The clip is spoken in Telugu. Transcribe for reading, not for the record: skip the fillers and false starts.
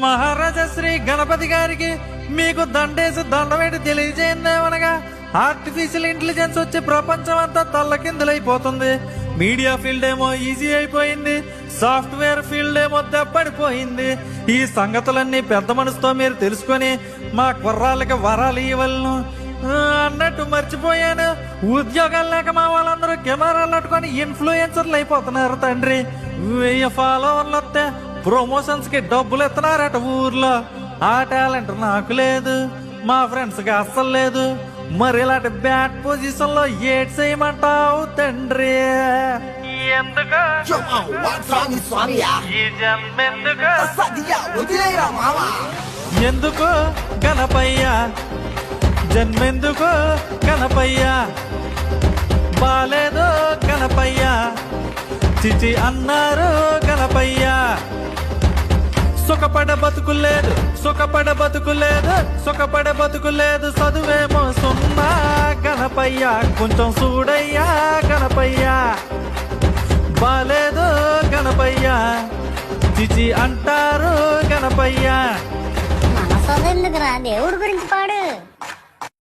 మహారాజా శ్రీ గణపతి గారికి మీకు దండేసి దండమేటి తెలియజేయందేమనగా ఆర్టిఫిషియల్ ఇంటెలిజెన్స్ వచ్చి ప్రపంచం అంతా తల్లకిందులైపోతుంది. మీడియా ఫీల్డ్ ఏమో ఈజీ అయిపోయింది, సాఫ్ట్వేర్ ఫీల్డ్ ఏమో దెబ్బడిపోయింది. ఈ సంగతులన్నీ పెద్ద మనసుతో మీరు తెలుసుకొని మా కుర్రాళ్ళకి వరాలు ఇవ్వలను అన్నట్టు మర్చిపోయాను. ఉద్యోగాలు లేక మా వాళ్ళందరూ కెమెరాలు పట్టుకొని ఇన్ఫ్లుయెన్సర్లు అయిపోతున్నారు తండ్రి. 1000 ఫాలోవర్లు వస్తే ప్రమోషన్స్ కి డబ్బులు ఎత్తున్నారట ఊర్లో. ఆ టాలెంట్ నాకు లేదు, మా ఫ్రెండ్స్ కి అస్సలు లేదు. మరి ఇలాంటి బ్యాడ్ పొజిషన్ లో ఏడ్ చేయమంటావు తండ్రి? ఎందుకు ఈ జన్మెందుకు? ఎందుకు గణపయ్య జన్మెందుకు గణపయ్య? బాలేదు గణపయ్య, చిచి అన్నారు గణపయ్య. సుఖపడ బతుకులేదు, సుఖపడ బతుకులేదు, సుఖపడ బతుకులేదు. చదువేమో సున్నా గణపయ్య, కొంచెం చూడయ్యా గణపయ్య. బాలేదు గణపయ్య, చిచి అంటారు గణపయ్య. మన సొంత ఎందుకురా, దేవుడి గురించి పాడు.